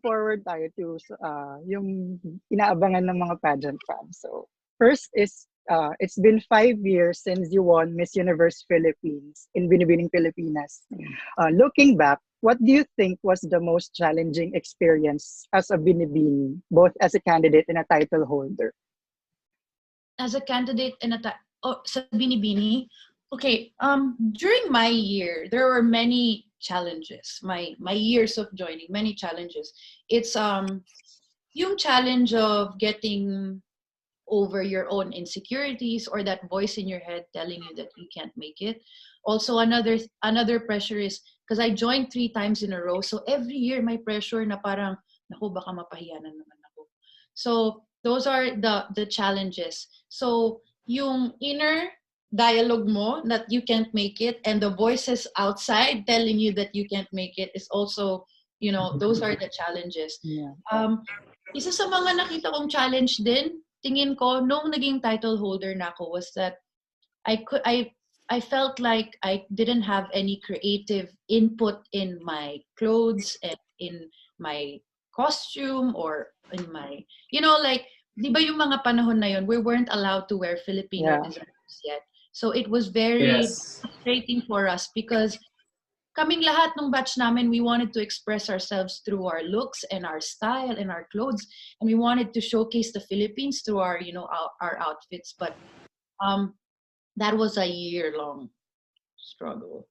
forward tayo to yung inaabangan ng mga pageant fans. So, first is, it's been 5 years since you won Miss Universe Philippines in Binibining Pilipinas. Looking back, what do you think was the most challenging experience as a Binibini, both as a candidate and a title holder? As a candidate and sa Binibini, okay, during my year, there were many challenges. My years of joining, many challenges. It's yung challenge of getting over your own insecurities or that voice in your head telling you that you can't make it. Also, another pressure is because I joined 3 times in a row. So every year, my pressure na parang, naku, baka mapahiyanan naman ako. So those are the challenges. So yung inner dialogue mo that you can't make it and the voices outside telling you that you can't make it is also, you know, those are the challenges. Yeah. Isa sa mga nakita kong challenge din, tingin ko, nung naging title holder na ako, was that I felt like I didn't have any creative input in my clothes and in my costume or in my, you know, like, di ba yung mga panahon na yun, we weren't allowed to wear Filipino designers yet. So it was very frustrating for us because kaming lahat ng batch namin, we wanted to express ourselves through our looks and our style and our clothes, and we wanted to showcase the Philippines through our, you know, our outfits. But that was a year-long struggle.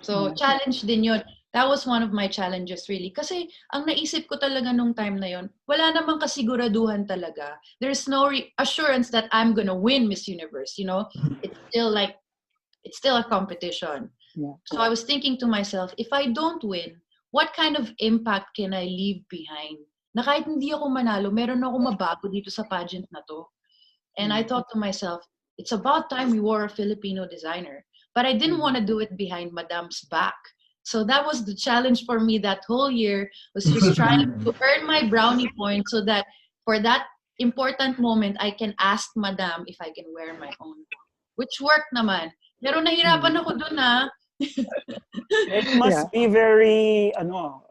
So challenge din yun. That was one of my challenges really. Kasi ang naisip ko talaga nung time na yun, wala namang kasiguraduhan talaga. There's no assurance that I'm gonna win Miss Universe, you know? It's still a competition. Yeah. So I was thinking to myself, if I don't win, what kind of impact can I leave behind? Na kahit hindi ako manalo, meron ako mabago dito sa pageant na to. And I thought to myself, it's about time we wore a Filipino designer. But I didn't want to do it behind Madam's back. So that was the challenge for me that whole year, was just trying to earn my brownie point so that for that important moment, I can ask Madam if I can wear my own. Which worked naman. Pero nahirapan ako dun It must be very,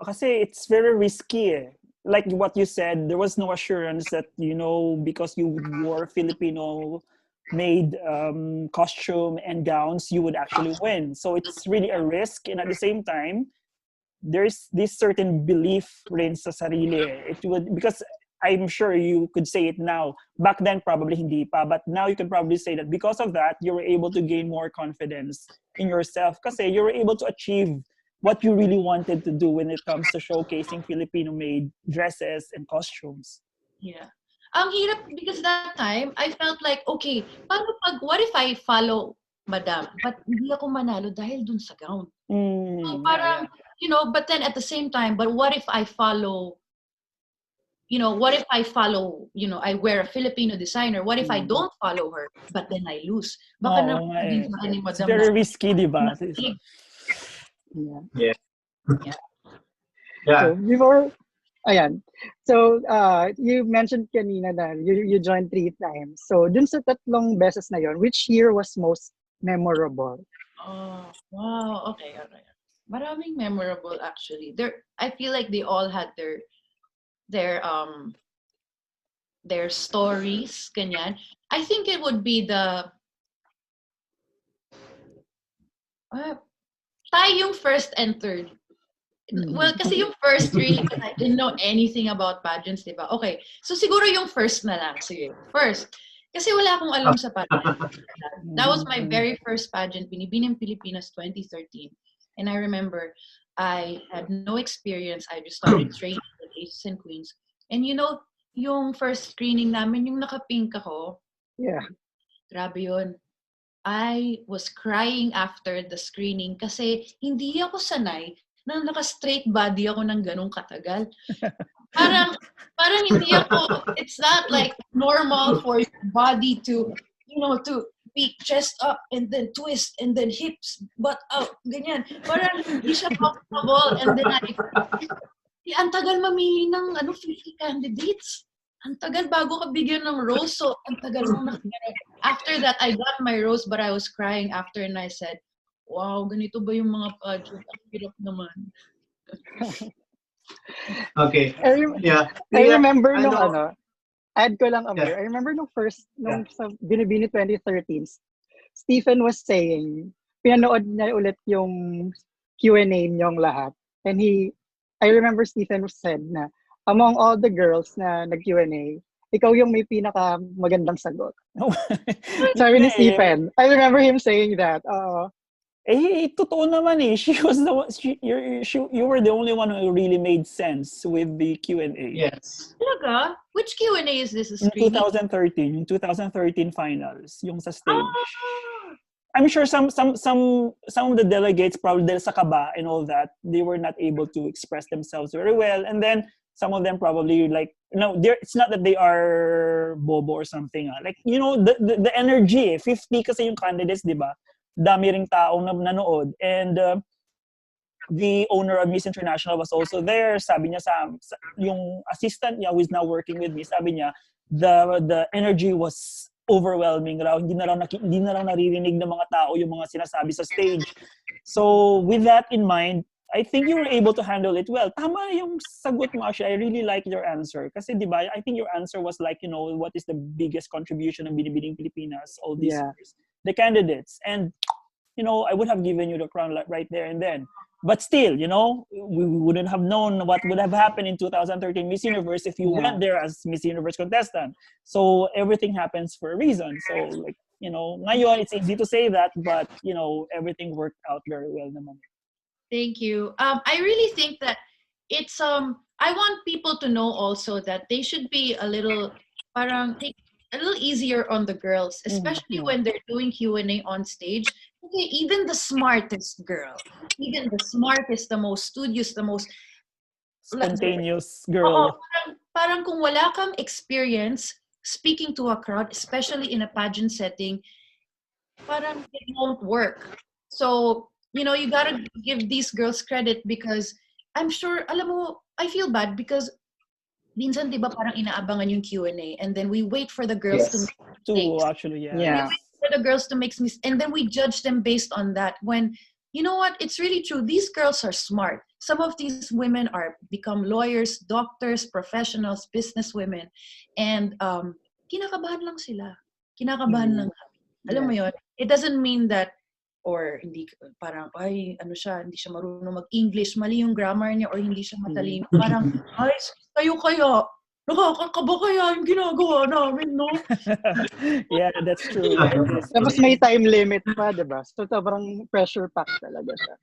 kasi it's very risky eh. Like what you said, there was no assurance that, you know, because you wore Filipino-made costume and gowns, you would actually win. So it's really a risk. And at the same time, there's this certain belief rin sa sarili. It would, because I'm sure you could say it now. Back then, probably hindi pa. But now you can probably say that because of that, you were able to gain more confidence in yourself. Kasi you were able to achieve what you really wanted to do when it comes to showcasing Filipino-made dresses and costumes. Yeah. Ang hirap because that time, I felt like, okay, what if I follow Madam? But hindi ako manalo dahil dun sa gown. So parang, you know, but then at the same time, but what if I follow, you know, I wear a Filipino designer. What if I don't follow her, but then I lose? Baka naman ni Madam. It's very risky, di ba? Yeah. So before, so you mentioned kanina na you joined 3 times. So dun sa 3 beses na yon, which year was most memorable? Oh, wow. Okay. Maraming memorable actually. I feel like they all had their stories, ganyan. I think it would be tayo yung first and third. Well, kasi yung first really, I didn't know anything about pageants, diba? Okay, so siguro yung first na lang. Sige, first. Kasi wala akong alam sa pageant. That was my very first pageant, Binibining Pilipinas 2013. And I remember, I had no experience. I just started training with Aces and Queens. And you know, yung first screening namin, yung naka-pink ako. Yeah. Grabe yun. I was crying after the screening kasi hindi ako sanay na naka-straight body ako ng ganong katagal. Parang hindi ako, it's not like normal for your body to, you know, to be chest up and then twist and then hips, butt out, ganyan. Parang hindi siya comfortable. And then ang tagal mamili ng 50 candidates. Ang tagal bago ka bigyan ng rose. So, ang tagal mo after that, I got my rose, but I was crying after and I said, wow, ganito ba yung mga pageant? Ang hirap naman. Okay. I, rem- Yeah. I Pia, remember nung ano, add ko lang yeah, Amber, I remember yeah. nung sa Binibini 2013, Stephen was saying, pinanood niya ulit yung Q&A niyong lahat. And I remember Stephen said na, among all the girls na nag-Q&A, ikaw yung may pinaka magandang sagot. Sabi Yun ni eh. Stephen. I remember him saying that. Totoo naman eh. She was the one, you were the only one who really made sense with the Q&A. Yes. Talaga? Which Q&A is this? Yung Screening? 2013, yung 2013 finals, yung sa stage. Ah! I'm sure some of the delegates probably dahil sa kaba and all that, they were not able to express themselves very well. And then some of them probably like, it's not that they are bobo or something. Like, the energy, 50 kasi yung candidates, di ba? Dami ring taong nanood. And the owner of Miss International was also there. Sabi niya yung assistant niya who is now working with me, sabi niya, the energy was overwhelming raw. Hindi na raw naririnig ng mga tao yung mga sinasabi sa stage. So with that in mind, I think you were able to handle it well. Tama yung sagot mo, actually. I really like your answer. Kasi di ba, I think your answer was like, what is the biggest contribution ng Binibining Pilipinas all these years? The candidates. And, I would have given you the crown right there and then. But still, we wouldn't have known what would have happened in 2013 Miss Universe if you went there as Miss Universe contestant. So everything happens for a reason. So like, ngayon it's easy to say that, but everything worked out very well naman. Thank you. I really think that it's I want people to know also that they should be a little take a little easier on the girls, especially when they're doing Q&A on stage. Okay, even the smartest girl, even the smartest, the most studious, the most spontaneous girl. Parang kung wala kang experience speaking to a crowd, especially in a pageant setting, parang it won't work. So, you gotta give these girls credit because I'm sure, alam mo, I feel bad because minsan, di ba, parang inaabangan yung Q&A and then we wait for the girls to make mistakes. Actually, yeah. We wait for the girls to make mistakes and then we judge them based on that when, you know what, it's really true. These girls are smart. Some of these women become lawyers, doctors, professionals, business women. And kinakabahan lang sila. Kinakabahan lang. Alam mo yun? It doesn't mean that or hindi parang hindi siya marunong mag-English, mali yung grammar niya or hindi siya matalino. Parang kayo kaya nakakakaba kaya yung ginagawa namin, no? Yeah, that's true. Tapos may time limit pa, diba? So sobrang pressure pack talaga siya.